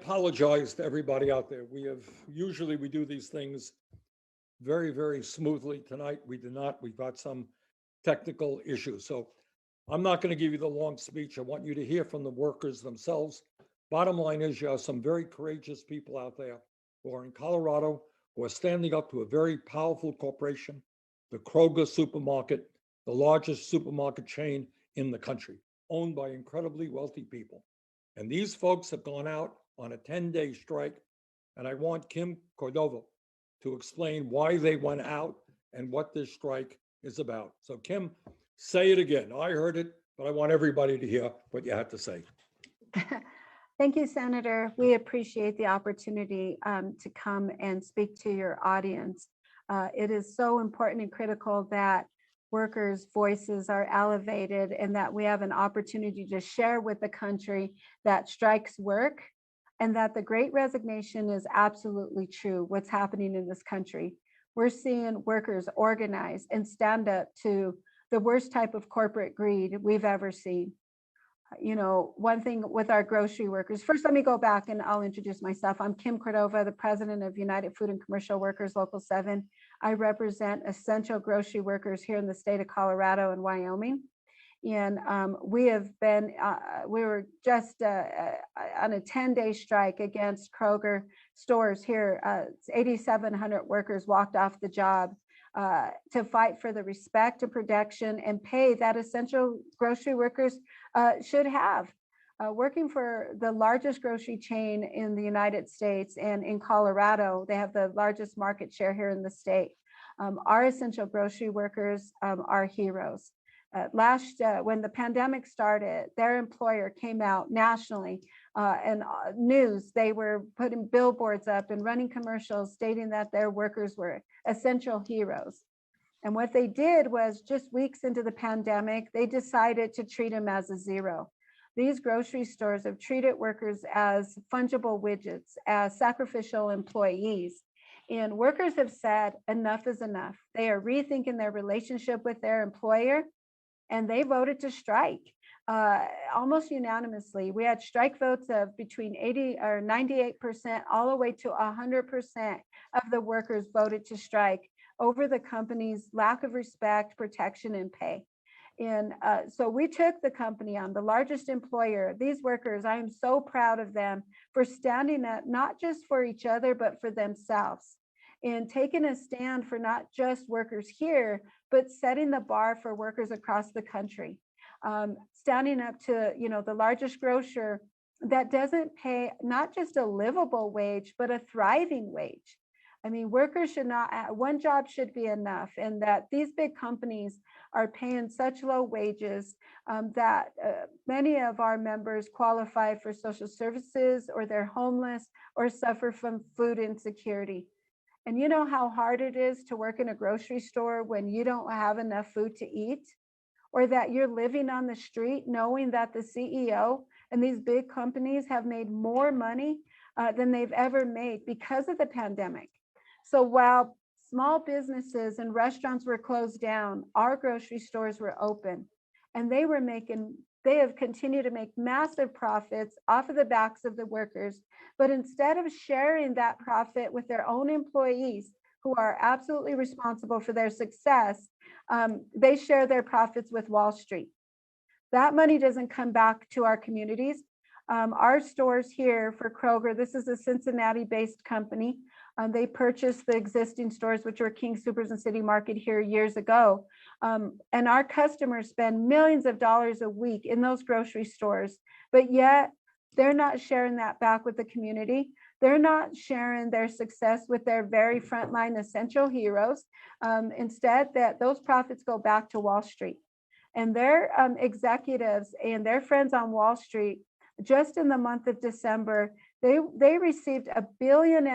apologize to everybody out there. Usually we do these things very, very smoothly. Tonight, we did not. We've got some technical issues. So I'm not going to give you the long speech. I want you to hear from the workers themselves. Bottom line is you have some very courageous people out there who are in Colorado, who are standing up to a very powerful corporation, the Kroger supermarket, the largest supermarket chain in the country, owned by incredibly wealthy people. And these folks have gone out on a 10-day strike. And I want Kim Cordova to explain why they went out and what this strike is about. So Kim, say it again. I heard it, but I want everybody to hear what you had to say. Thank you, Senator. We appreciate the opportunity to come and speak to your audience. It is so important and critical that workers' voices are elevated and that we have an opportunity to share with the country that strikes work and that the Great Resignation is absolutely true, what's happening in this country. We're seeing workers organize and stand up to the worst type of corporate greed we've ever seen. One thing with our grocery workers, first, let me go back and I'll introduce myself. I'm Kim Cordova, the president of United Food and Commercial Workers Local 7. I represent essential grocery workers here in the state of Colorado and Wyoming. And we were just on a 10-day strike against Kroger stores here. 8,700 workers walked off the job to fight for the respect and protection and pay that essential grocery workers should have. Working for the largest grocery chain in the United States and in Colorado, they have the largest market share here in the state. Our essential grocery workers are heroes. When the pandemic started, their employer came out nationally and news. They were putting billboards up and running commercials stating that their workers were essential heroes. And what they did was, just weeks into the pandemic, they decided to treat them as a zero. These grocery stores have treated workers as fungible widgets, as sacrificial employees. And workers have said enough is enough. They are rethinking their relationship with their employer, and they voted to strike almost unanimously. We had strike votes of between 80 or 98% all the way to 100% of the workers voted to strike over the company's lack of respect, protection, and pay. And so we took the company on, the largest employer. These workers, I am so proud of them for standing up, not just for each other, but for themselves, and taking a stand for not just workers here, but setting the bar for workers across the country. Standing up to, the largest grocer that doesn't pay not just a livable wage, but a thriving wage. I mean, workers should not, one job should be enough, and that these big companies are paying such low wages that many of our members qualify for social services, or they're homeless, or suffer from food insecurity. And you know how hard it is to work in a grocery store when you don't have enough food to eat, or that you're living on the street knowing that the CEO and these big companies have made more money than they've ever made because of the pandemic. So while small businesses and restaurants were closed down, our grocery stores were open, and they have continued to make massive profits off of the backs of the workers. But instead of sharing that profit with their own employees, who are absolutely responsible for their success, they share their profits with Wall Street. That money doesn't come back to our communities. Our stores here for Kroger, this is a Cincinnati-based company. They purchased the existing stores, which were King Soopers and City Market here years ago. And our customers spend millions of dollars a week in those grocery stores, but yet they're not sharing that back with the community. They're not sharing their success with their very frontline essential heroes. Instead, that those profits go back to Wall Street. And their executives and their friends on Wall Street, just in the month of December, they received $1.5 billion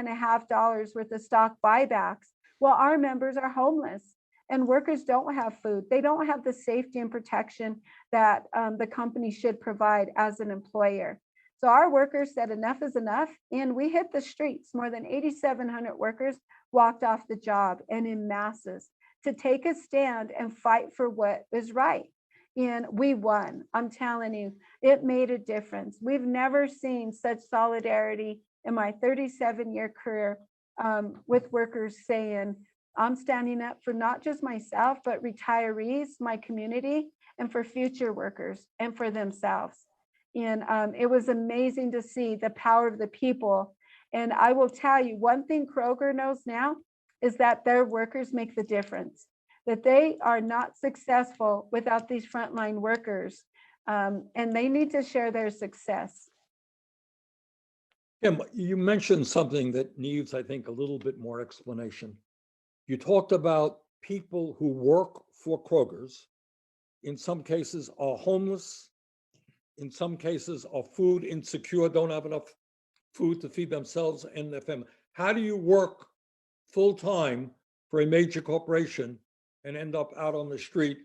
worth of stock buybacks, while our members are homeless and workers don't have food. They don't have the safety and protection that the company should provide as an employer. So our workers said enough is enough, and we hit the streets. More than 8,700 workers walked off the job, and in masses, to take a stand and fight for what is right. And we won. I'm telling you, it made a difference. We've never seen such solidarity in my 37-year career, with workers saying, I'm standing up for not just myself, but retirees, my community, and for future workers and for themselves. And it was amazing to see the power of the people. And I will tell you, one thing Kroger knows now is that their workers make the difference, that they are not successful without these frontline workers, and they need to share their success. Kim, you mentioned something that needs, I think, a little bit more explanation. You talked about people who work for Kroger's, in some cases are homeless, in some cases are food insecure, don't have enough food to feed themselves and their family. How do you work full-time for a major corporation and end up out on the street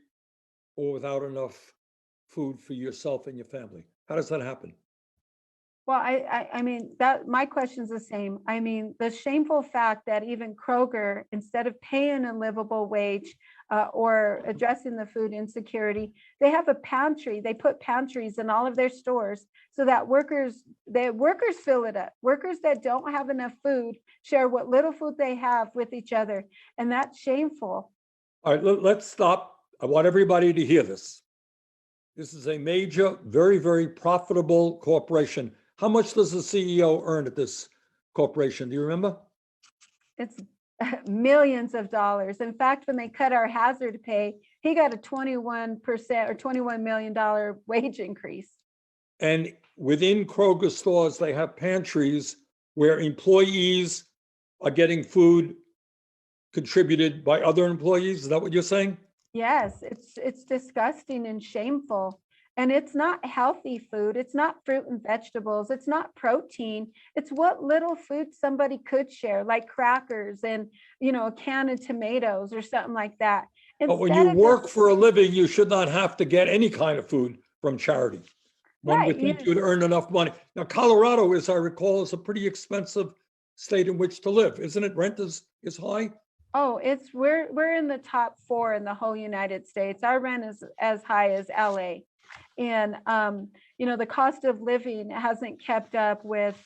or without enough food for yourself and your family? How does that happen? Well, I mean, that my question's the same. I mean, the shameful fact that even Kroger, instead of paying a livable wage, or addressing the food insecurity, they have a pantry. They put pantries in all of their stores so that workers fill it up. Workers that don't have enough food share what little food they have with each other. And that's shameful. All right, let's stop. I want everybody to hear this. This is a major, very, very profitable corporation. How much does the CEO earn at this corporation? Do you remember? It's millions of dollars. In fact, when they cut our hazard pay, he got a 21% or $21 million wage increase. And within Kroger stores, they have pantries where employees are getting food contributed by other employees. Is that what you're saying? Yes, it's disgusting and shameful. And it's not healthy food. It's not fruit and vegetables. It's not protein. It's what little food somebody could share, like crackers and, a can of tomatoes or something like that. But when you work for a living, you should not have to get any kind of food from charity. One would think you'd earn enough money. Now, Colorado, as I recall, is a pretty expensive state in which to live, isn't it? Rent is high. Oh, we're in the top 4 in the whole United States. Our rent is as high as LA. And, the cost of living hasn't kept up with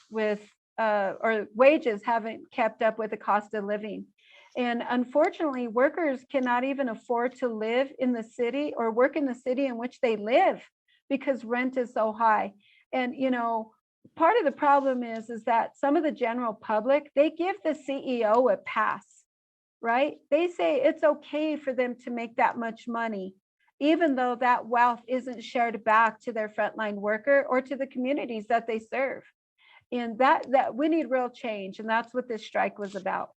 or wages haven't kept up with the cost of living. And unfortunately, workers cannot even afford to live in the city or work in the city in which they live because rent is so high. And, part of the problem is that some of the general public, they give the CEO a pass, right? They say it's okay for them to make that much money, even though that wealth isn't shared back to their frontline worker or to the communities that they serve. And that we need real change. And that's what this strike was about.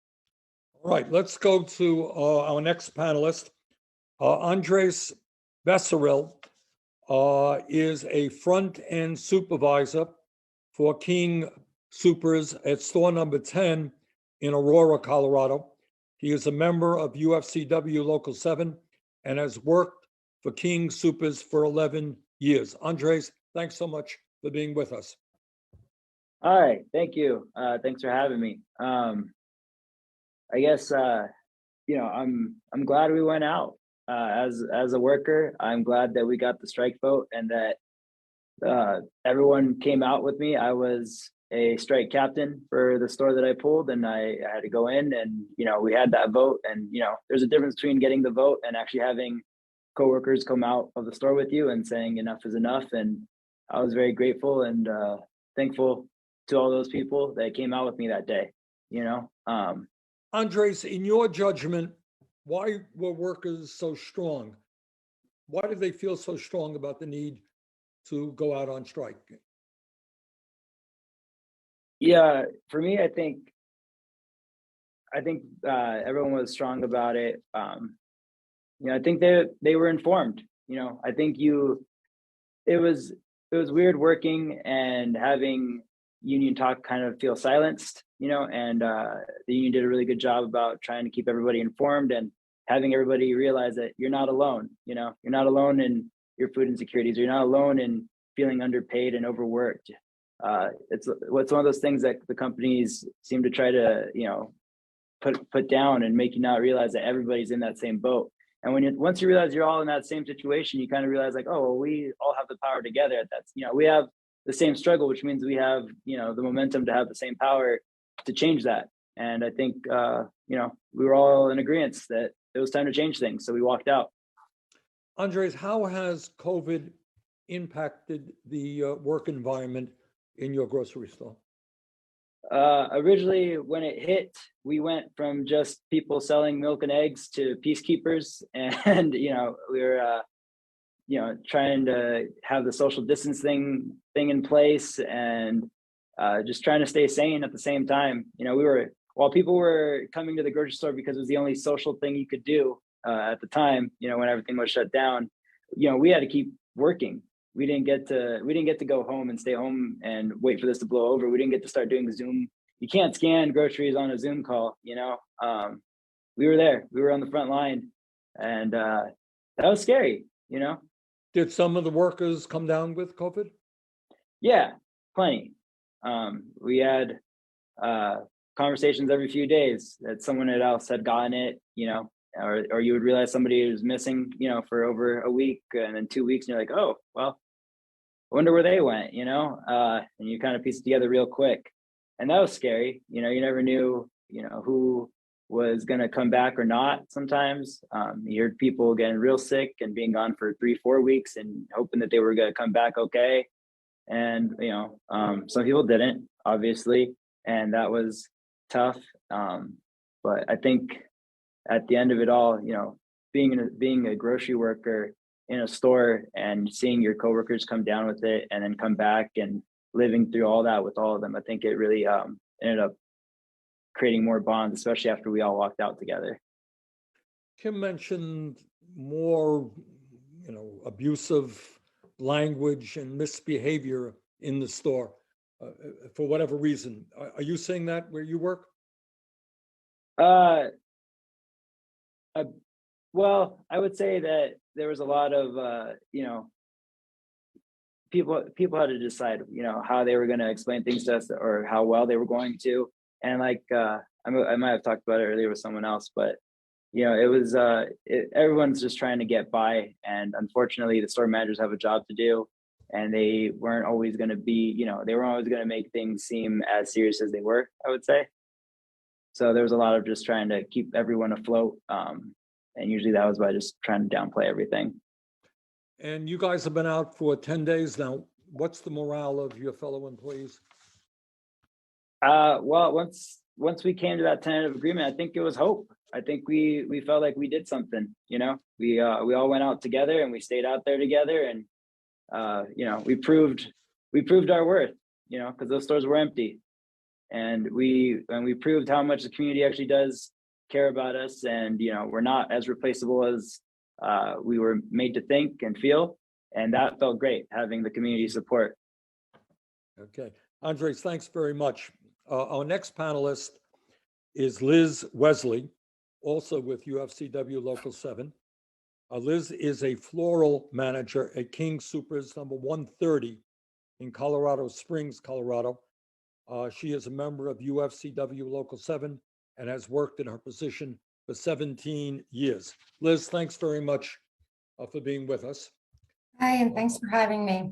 All right, let's go to our next panelist. Andres Becerril is a front-end supervisor for King Soopers at store number 10 in Aurora, Colorado. He is a member of UFCW Local 7 and has worked for King Soopers for 11 years. Andres, thanks so much for being with us. All right, thank you. Thanks for having me. I guess I'm glad we went out as a worker. I'm glad that we got the strike vote and that everyone came out with me. I was a strike captain for the store that I pulled, and I had to go in, and we had that vote. And there's a difference between getting the vote and actually having coworkers come out of the store with you and saying enough is enough. And I was very grateful and thankful to all those people that came out with me that day. Andres, in your judgment, why were workers so strong? Why did they feel so strong about the need to go out on strike? Yeah, for me, I think everyone was strong about it. I think they were informed. I think it was weird working and having union talk kind of feel silenced, and the union did a really good job about trying to keep everybody informed and having everybody realize that you're not alone. You're not alone in your food insecurities. You're not alone in feeling underpaid and overworked. It's one of those things that the companies seem to try to, put down and make you not realize that everybody's in that same boat. And once you realize you're all in that same situation, you kind of realize like, oh, well, we all have the power together. That's, we have the same struggle, which means we have, the momentum to have the same power to change that. And I think, we were all in agreement that it was time to change things. So we walked out. Andres, how has COVID impacted the work environment in your grocery store? Originally, when it hit, we went from just people selling milk and eggs to peacekeepers, and we were trying to have the social distance thing in place, and just trying to stay sane at the same time. While people were coming to the grocery store because it was the only social thing you could do at the time, when everything was shut down, we had to keep working. We didn't get to go home and stay home and wait for this to blow over. We didn't get to start doing Zoom. You can't scan groceries on a Zoom call. We were there. We were on the front line, and that was scary. Did some of the workers come down with COVID? Yeah, plenty. We had conversations every few days that someone else had gotten it. Or you would realize somebody was missing, for over a week, and then 2 weeks, and you're like, oh, well, I wonder where they went, and you kind of piece it together real quick. And that was scary. You never knew, who was going to come back or not. Sometimes you heard people getting real sick and being gone for 3-4 weeks and hoping that they were going to come back okay. And, some people didn't, obviously, and that was tough. But I think at the end of it all, being a grocery worker in a store and seeing your coworkers come down with it and then come back and living through all that with all of them, I think it really ended up creating more bonds, especially after we all walked out together. Kim mentioned more, abusive language and misbehavior in the store for whatever reason. Are you seeing that where you work? Well, I would say that there was a lot of, people had to decide, how they were going to explain things to us or how well they were going to. And like, I might have talked about it earlier with someone else, but, it was, everyone's just trying to get by. And unfortunately, the store managers have a job to do, and they weren't always going to be, they weren't always going to make things seem as serious as they were, I would say. So there was a lot of just trying to keep everyone afloat. And usually that was by just trying to downplay everything. And you guys have been out for 10 days now. What's the morale of your fellow employees? Well, once we came to that tentative agreement, I think it was hope. I think we felt like we did something. We all went out together and we stayed out there together, and we proved our worth. Because those stores were empty, and we proved how much the community actually does care about us, and we're not as replaceable as we were made to think and feel, and that felt great, having the community support. Okay, Andres, thanks very much. Our next panelist is Liz Wesley, also with UFCW Local 7. Liz is a floral manager at King Soopers number 130 in Colorado Springs, Colorado. She is a member of UFCW Local 7 and has worked in her position for 17 years. Liz, thanks very much for being with us. Hi, and thanks for having me.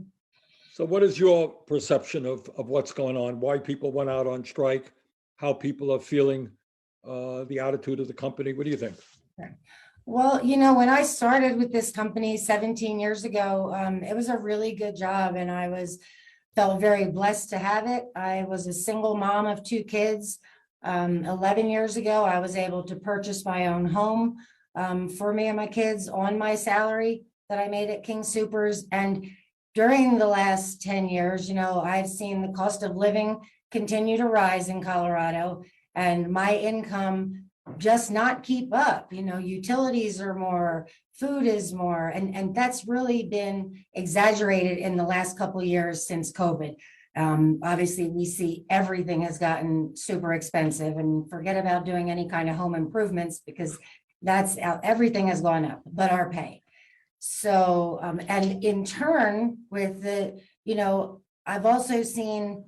So what is your perception of what's going on, why people went out on strike, how people are feeling, the attitude of the company? What do you think? Well, when I started with this company 17 years ago, it was a really good job, and I felt very blessed to have it. I was a single mom of 2 kids. 11 years ago, I was able to purchase my own home for me and my kids on my salary that I made at King Soopers. And during the last 10 years, I've seen the cost of living continue to rise in Colorado, and my income just not keep up. Utilities are more, food is more, and that's really been exaggerated in the last couple of years since COVID. Obviously, we see everything has gotten super expensive, and forget about doing any kind of home improvements because everything has gone up, but our pay. So, and in turn with I've also seen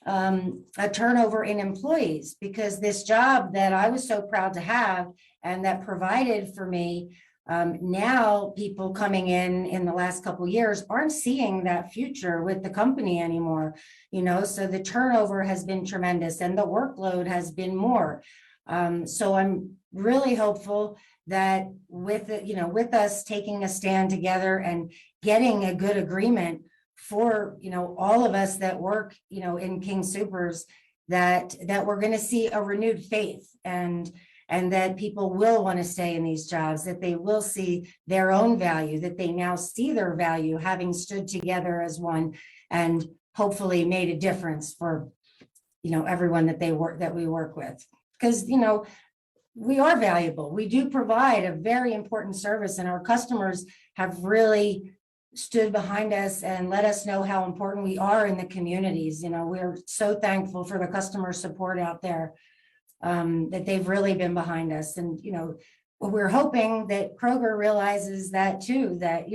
a turnover in employees, because this job that I was so proud to have and that provided for me Now people coming in the last couple of years aren't seeing that future with the company anymore, so the turnover has been tremendous and the workload has been more. So I'm really hopeful that with with us taking a stand together and getting a good agreement for, all of us that work, in King Soopers, that we're going to see a renewed faith and that people will want to stay in these jobs, that they will see their own value, that they now see their value having stood together as one and hopefully made a difference for, everyone that we work with. Because, we are valuable. We do provide a very important service, and our customers have really stood behind us and let us know how important we are in the communities. We're so thankful for the customer support out there, that they've really been behind us. And, we're hoping that Kroger realizes that too, that,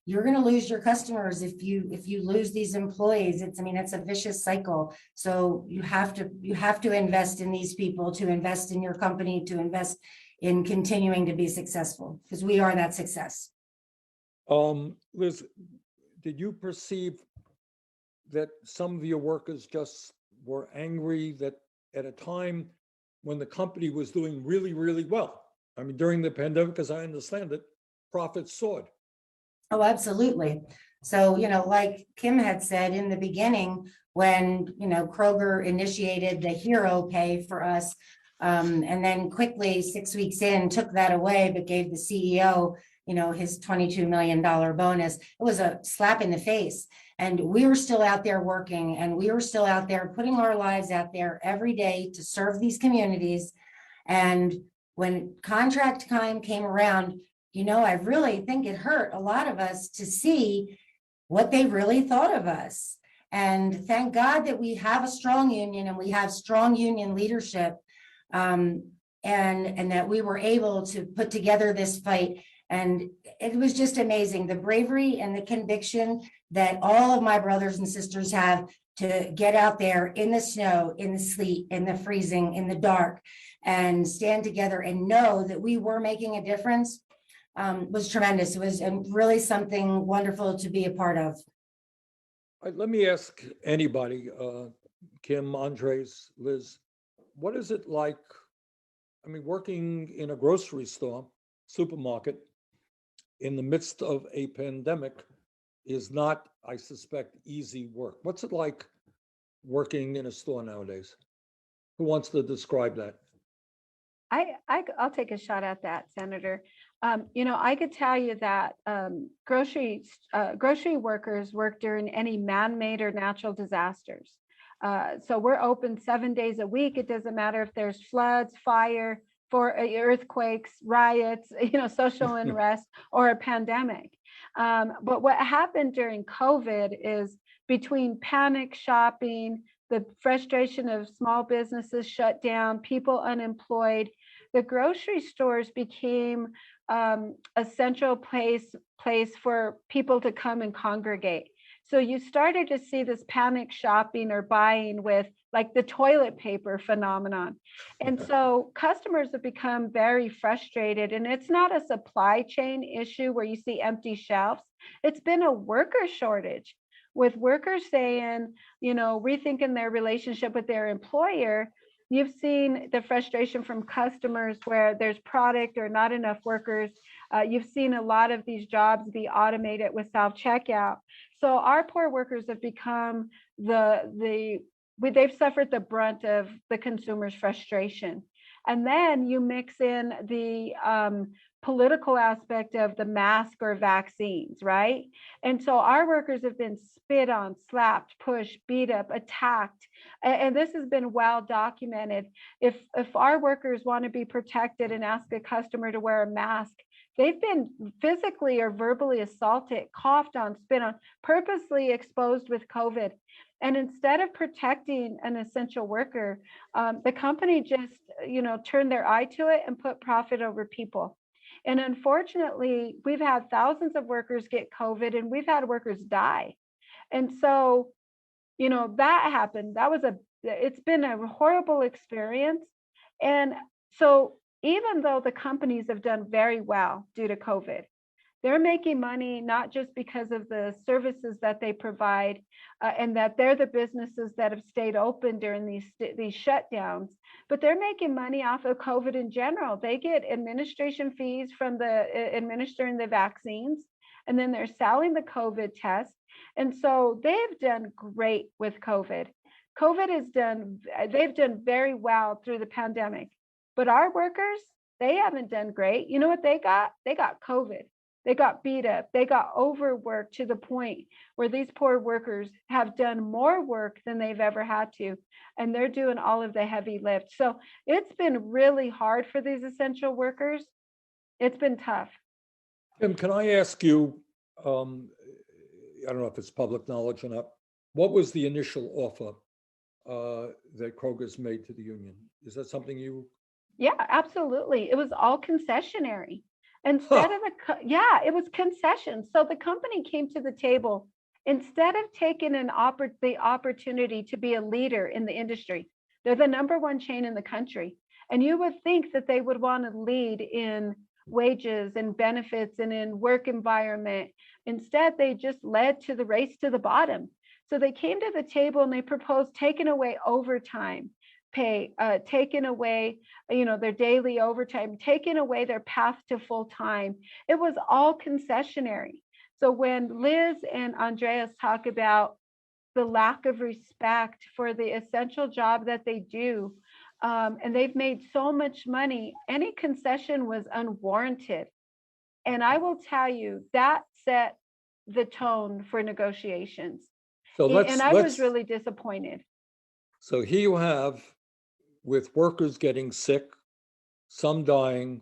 you're going to lose your customers if you lose these employees. It's a vicious cycle. So you have to invest in these people, to invest in your company, to invest in continuing to be successful, because we are that success. Liz, did you perceive that some of your workers just were angry that at a time when the company was doing really, really well? During the pandemic, as I understand it, profits soared. Oh, absolutely. So, like Kim had said in the beginning, when, Kroger initiated the hero pay for us, and then quickly 6 weeks in took that away, but gave the CEO, his $22 million bonus. It was a slap in the face. And we were still out there working, and we were still out there putting our lives out there every day to serve these communities. And when contract time came around, I really think it hurt a lot of us to see what they really thought of us. And thank God that we have a strong union and we have strong union leadership, and that we were able to put together this fight. And it was just amazing, the bravery and the conviction that all of my brothers and sisters have to get out there in the snow, in the sleet, in the freezing, in the dark, and stand together and know that we were making a difference, was tremendous. It was really something wonderful to be a part of. Let me ask anybody, Kim, Andres, Liz, what is it like, working in a grocery store, supermarket, in the midst of a pandemic is not, I suspect, easy work. What's it like working in a store nowadays? Who wants to describe that? I'll take a shot at that, Senator. I could tell you that grocery workers work during any man-made or natural disasters. So we're open 7 days a week. It doesn't matter if there's floods, fire, earthquakes, riots, social unrest, or a pandemic. But what happened during COVID is, between panic shopping, the frustration of small businesses shut down, people unemployed, the grocery stores became a central place for people to come and congregate. So you started to see this panic shopping or buying with, like, the toilet paper phenomenon. And so customers have become very frustrated, and it's not a supply chain issue where you see empty shelves. It's been a worker shortage, with workers saying, rethinking their relationship with their employer. You've seen the frustration from customers where there's product or not enough workers. You've seen a lot of these jobs be automated with self-checkout. So our poor workers have become they've suffered the brunt of the consumer's frustration. And then you mix in the political aspect of the mask or vaccines, right? And so our workers have been spit on, slapped, pushed, beat up, attacked. And this has been well documented. If our workers want to be protected and ask a customer to wear a mask, they've been physically or verbally assaulted, coughed on, spit on, purposely exposed with COVID. And instead of protecting an essential worker, the company just, turned their eye to it and put profit over people. And unfortunately, we've had thousands of workers get COVID, and we've had workers die. And so, that happened. It's been a horrible experience. And so even though the companies have done very well due to COVID. They're making money not just because of the services that they provide, and that they're the businesses that have stayed open during these shutdowns, but they're making money off of COVID in general. They get administration fees from the administering the vaccines, and then they're selling the COVID test. And so they've done great with COVID. They've done very well through the pandemic. But our workers, they haven't done great. You know what they got? They got COVID. They got beat up. They got overworked to the point where these poor workers have done more work than they've ever had to. And they're doing all of the heavy lift. So it's been really hard for these essential workers. It's been tough. Tim, can I ask you, I don't know if it's public knowledge or not, what was the initial offer that Kroger's made to the union? Is that something you? Yeah, absolutely. It was all concessionary. It was concessions. So the company came to the table instead of taking the opportunity to be a leader in the industry. They're the number one chain in the country. And you would think that they would want to lead in wages and benefits and in work environment. Instead, they just led to the race to the bottom. So they came to the table and they proposed taking away overtime pay, taking away, their daily overtime, taking away their path to full time. It was all concessionary. So when Liz and Andreas talk about the lack of respect for the essential job that they do, and they've made so much money, any concession was unwarranted. And I will tell you, that set the tone for negotiations. So I was really disappointed. So here you have, with workers getting sick, some dying,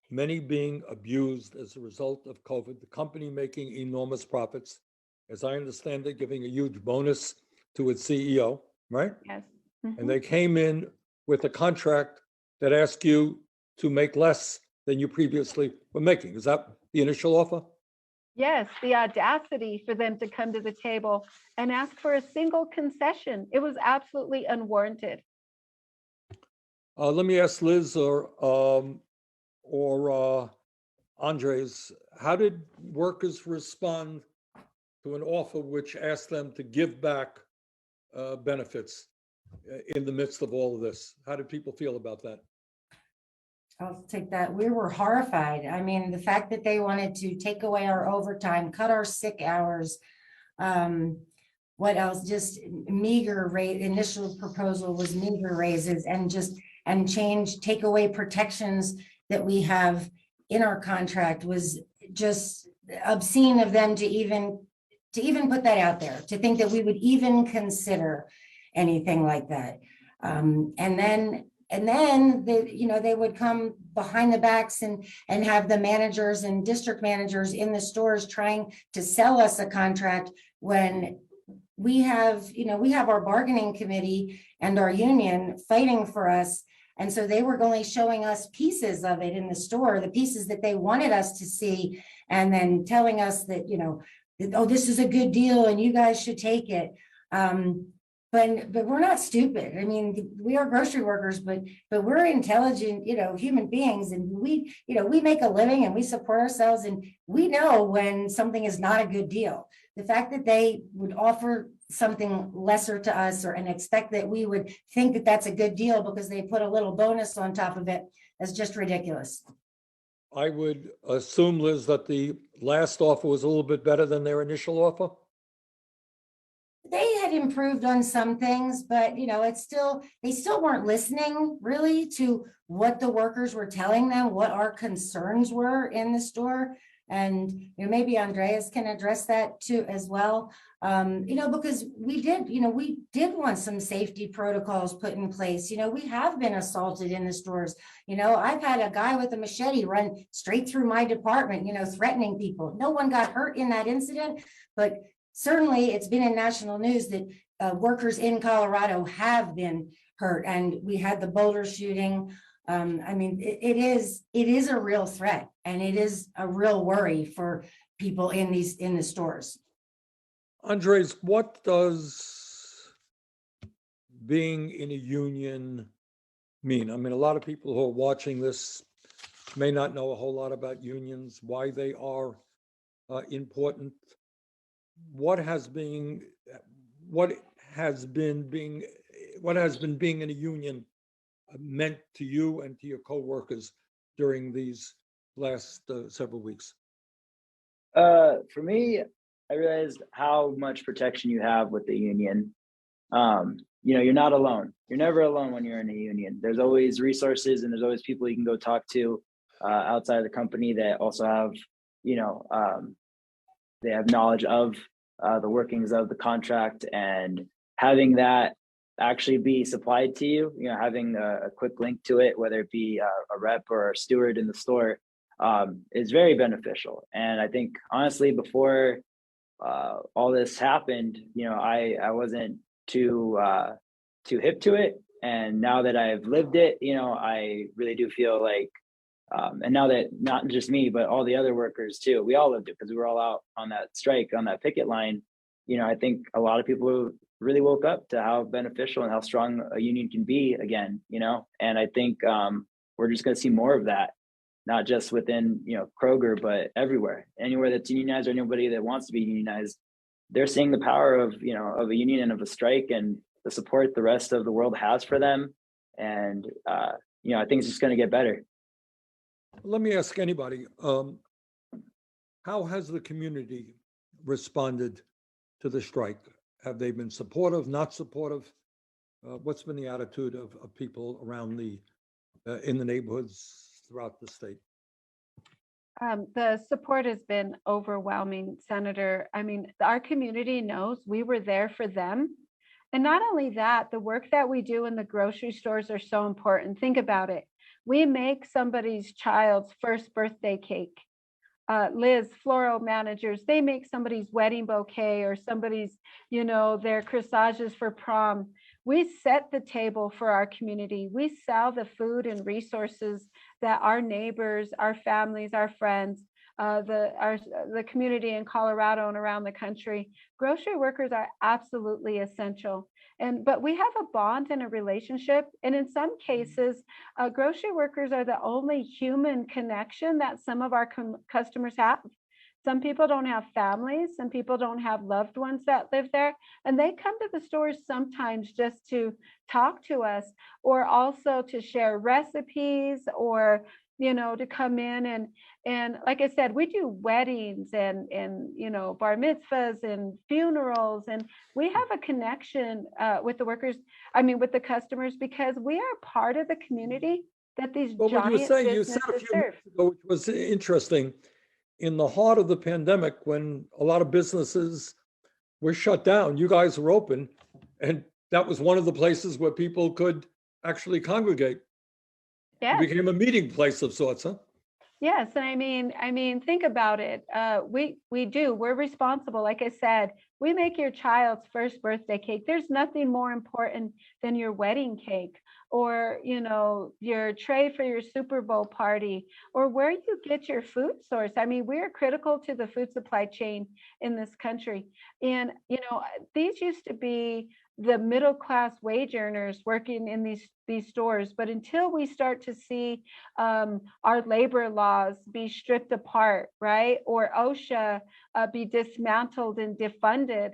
many being abused as a result of COVID, the company making enormous profits, as I understand it, giving a huge bonus to its CEO, right? Yes. And they came in with a contract that asked you to make less than you previously were making. Is that the initial offer? Yes, the audacity for them to come to the table and ask for a single concession. It was absolutely unwarranted. Let me ask Liz or Andres, how did workers respond to an offer which asked them to give back benefits in the midst of all of this? How did people feel about that? I'll take that. We were horrified. I mean, the fact that they wanted to take away our overtime, cut our sick hours, what else? Just meager rate. Initial proposal was meager raises and take away protections that we have in our contract was just obscene of them to even put that out there, to think that we would even consider anything like that. And then they would come behind the backs and have the managers and district managers in the stores trying to sell us a contract when we have our bargaining committee and our union fighting for us. And so they were only showing us pieces of it in the store, the pieces that they wanted us to see, and then telling us that, oh, this is a good deal and you guys should take it. But we're not stupid. I mean, we are grocery workers, but we're intelligent, human beings, and we make a living and we support ourselves, and we know when something is not a good deal. The fact that they would offer something lesser to us and expect that we would think that that's a good deal because they put a little bonus on top of it is just ridiculous. I would assume, Liz, that the last offer was a little bit better than their initial offer. They had improved on some things, but they still weren't listening really to what the workers were telling them, what our concerns were in the store. And maybe Andreas can address that too as well. Because we did want some safety protocols put in place. We have been assaulted in the stores. I've had a guy with a machete run straight through my department, threatening people. No one got hurt in that incident, but certainly it's been in national news that workers in Colorado have been hurt, and we had the Boulder shooting. It is a real threat, and it is a real worry for people in the stores. Andres, what does being in a union mean? I mean, a lot of people who are watching this may not know a whole lot about unions, why they are important. What has been, what has been being, what has been being in a union meant to you and to your coworkers during these last several weeks? For me, I realized how much protection you have with the union. You're not alone. You're never alone when you're in a union. There's always resources and there's always people you can go talk to outside of the company that also have, they have knowledge of the workings of the contract, and having that actually be supplied to you, having a quick link to it, whether it be a rep or a steward in the store, is very beneficial. And I think honestly, before all this happened, I wasn't too hip to it. And now that I've lived it, I really do feel like, and now that not just me, but all the other workers too, we all lived it because we were all out on that strike, on that picket line. I think a lot of people really woke up to how beneficial and how strong a union can be again, and I think we're just going to see more of that, not just within, Kroger, but everywhere, anywhere that's unionized or anybody that wants to be unionized. They're seeing the power of, of a union and of a strike and the support the rest of the world has for them. And, I think it's just going to get better. Let me ask anybody, how has the community responded to the strike? Have they been supportive, not supportive? What's been the attitude of people around in the neighborhoods throughout the state? The support has been overwhelming, Senator. I mean, our community knows we were there for them. And not only that, the work that we do in the grocery stores are so important. Think about it. We make somebody's child's first birthday cake. Liz, floral managers, they make somebody's wedding bouquet or somebody's, their corsages for prom. We set the table for our community. We sell the food and resources that our neighbors, our families, our friends, the community in Colorado and around the country. Grocery workers are absolutely essential. But we have a bond and a relationship. And in some cases, grocery workers are the only human connection that some of our customers have. Some people don't have families. Some people don't have loved ones that live there. And they come to the stores sometimes just to talk to us, or also to share recipes, or to come in and like I said, we do weddings and bar mitzvahs and funerals, and we have a connection with the workers. I mean, with the customers, because we are part of the community that these giant you said a businesses few serve. minutes ago, which was interesting, in the heart of the pandemic, when a lot of businesses were shut down, you guys were open, and that was one of the places where people could actually congregate. Yes. It became a meeting place of sorts, huh? Yes, and I mean, think about it. We're responsible. Like I said, we make your child's first birthday cake. There's nothing more important than your wedding cake, or your tray for your Super Bowl party, or where you get your food source. I mean, we're critical to the food supply chain in this country, and these used to be the middle class wage earners working in these stores. But until we start to see our labor laws be stripped apart, right, or OSHA be dismantled and defunded,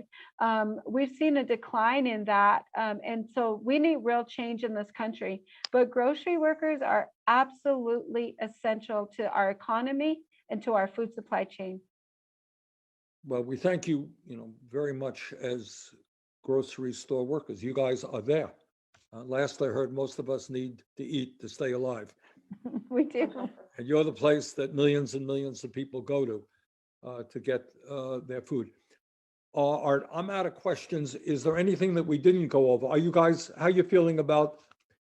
we've seen a decline in that. And so we need real change in this country. But grocery workers are absolutely essential to our economy and to our food supply chain. Well, we thank you, very much as grocery store workers. You guys are there. Last I heard, most of us need to eat to stay alive. We do. And you're the place that millions and millions of people go to get their food. Art, I'm out of questions. Is there anything that we didn't go over? How are you feeling about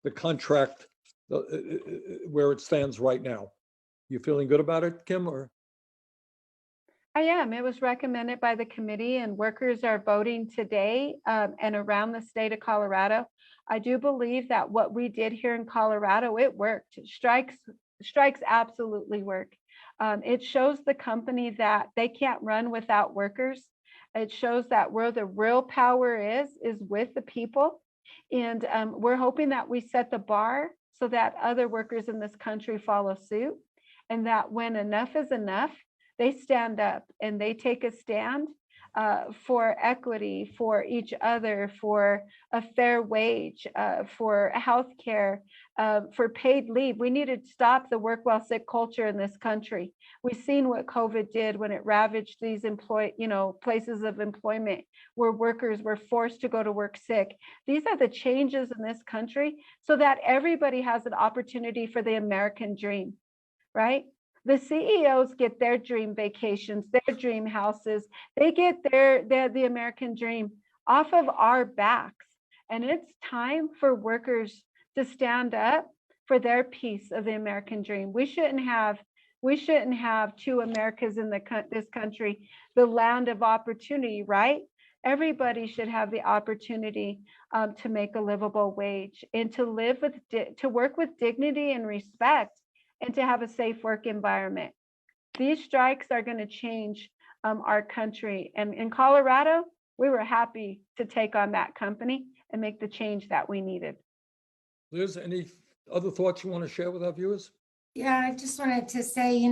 the contract where it stands right now? You feeling good about it, Kim, or? I am. It was recommended by the committee, and workers are voting today and around the state of Colorado. I do believe that what we did here in Colorado, it worked. Strikes absolutely work. It shows the company that they can't run without workers. It shows that where the real power is with the people. And we're hoping that we set the bar so that other workers in this country follow suit. And that when enough is enough, they stand up and they take a stand for equity, for each other, for a fair wage, for health care, for paid leave. We need to stop the work while sick culture in this country. We've seen what COVID did when it ravaged these places of employment where workers were forced to go to work sick. These are the changes in this country so that everybody has an opportunity for the American dream, right? The CEOs get their dream vacations, their dream houses. They get the American dream off of our backs. And it's time for workers to stand up for their piece of the American dream. We shouldn't have two Americas in this country, the land of opportunity, right? Everybody should have the opportunity to make a livable wage and to work with dignity and respect, and to have a safe work environment. These strikes are going to change our country. And in Colorado, we were happy to take on that company and make the change that we needed. Liz, any other thoughts you want to share with our viewers? Yeah, I just wanted to say,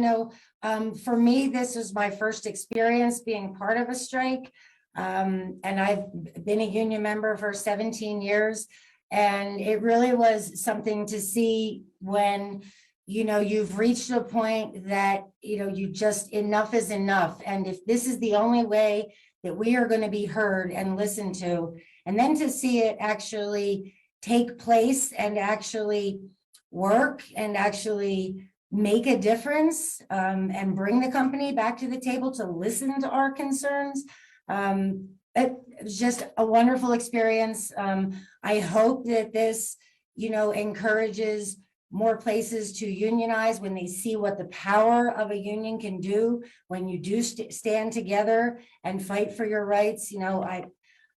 for me, this was my first experience being part of a strike. And I've been a union member for 17 years. And it really was something to see when you've reached a point that, enough is enough. And if this is the only way that we are going to be heard and listened to, and then to see it actually take place and actually work and actually make a difference, and bring the company back to the table to listen to our concerns. It was just a wonderful experience. I hope that this, encourages more places to unionize when they see what the power of a union can do when you do stand together and fight for your rights.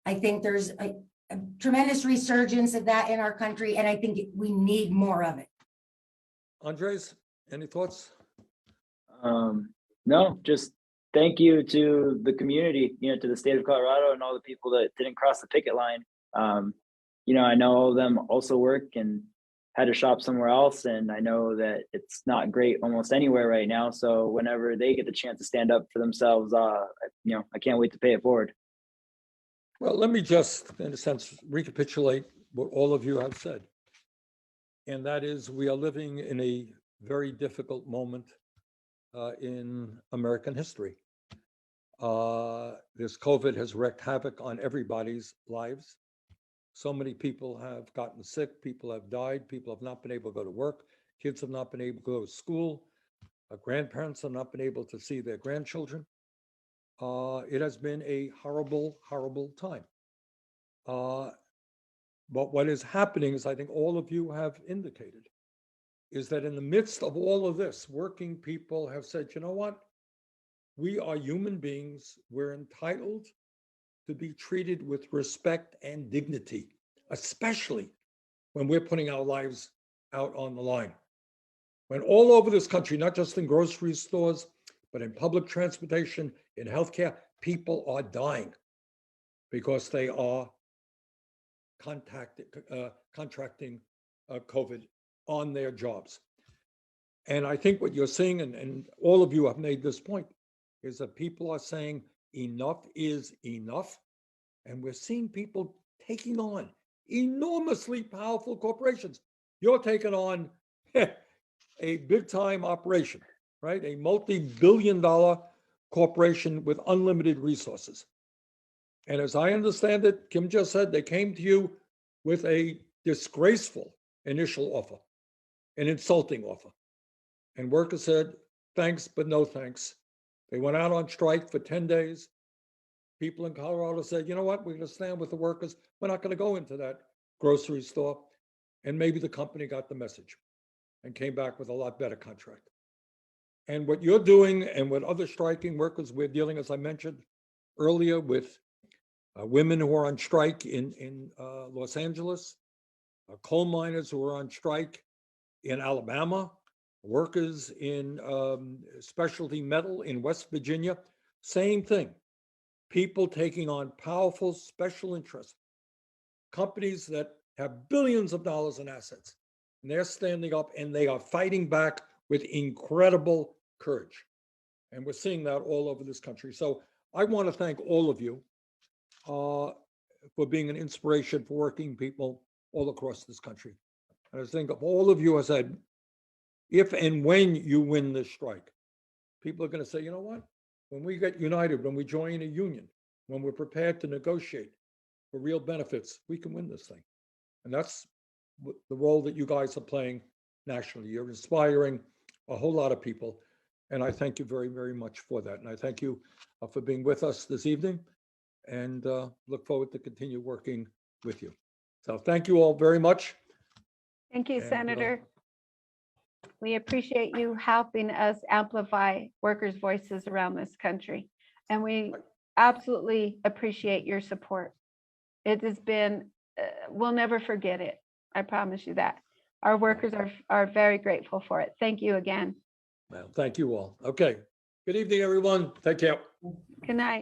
I think there's a tremendous resurgence of that in our country, and I think we need more of it. Andres, any thoughts? No, just thank you to the community, to the state of Colorado and all the people that didn't cross the picket line. I know all of them also work and had to shop somewhere else, and I know that it's not great almost anywhere right now. So whenever they get the chance to stand up for themselves, I can't wait to pay it forward. Well, let me just, in a sense, recapitulate what all of you have said. And that is, we are living in a very difficult moment in American history. This COVID has wreaked havoc on everybody's lives. So many people have gotten sick, people have died, people have not been able to go to work, kids have not been able to go to school, grandparents have not been able to see their grandchildren. It has been a horrible, horrible time. But what is happening is, I think all of you have indicated, is that in the midst of all of this, working people have said, you know what? We are human beings. We're entitled to be treated with respect and dignity, especially when we're putting our lives out on the line. When all over this country, not just in grocery stores, but in public transportation, in healthcare, people are dying because they are contracting COVID on their jobs. And I think what you're seeing, and all of you have made this point, is that people are saying enough is enough. And we're seeing people taking on enormously powerful corporations. You're taking on a big time operation, right? A multi-billion-dollar corporation with unlimited resources. And as I understand it, Kim just said they came to you with a disgraceful initial offer, an insulting offer. And workers said, thanks, but no thanks. They went out on strike for 10 days. People in Colorado said, you know what, we're going to stand with the workers. We're not going to go into that grocery store. And maybe the company got the message and came back with a lot better contract. And what you're doing, and what other striking workers, we're dealing, as I mentioned earlier, with women who are on strike in Los Angeles, coal miners who are on strike in Alabama, workers in specialty metal in West Virginia, same thing. People taking on powerful special interests, companies that have billions of dollars in assets, and they're standing up and they are fighting back with incredible courage. And we're seeing that all over this country. So I want to thank all of you for being an inspiration for working people all across this country. And I think of all of you, I said, if and when you win this strike, people are going to say, you know what? When we get united, when we join a union, when we're prepared to negotiate for real benefits, we can win this thing. And that's the role that you guys are playing nationally. You're inspiring a whole lot of people. And I thank you very, very much for that. And I thank you for being with us this evening, and look forward to continue working with you. So thank you all very much. Thank you, And, Senator. We appreciate you helping us amplify workers' voices around this country. And we absolutely appreciate your support. It has been, we'll never forget it. I promise you that. Our workers are very grateful for it. Thank you again. Well, thank you all. Okay. Good evening, everyone. Take care. Good night.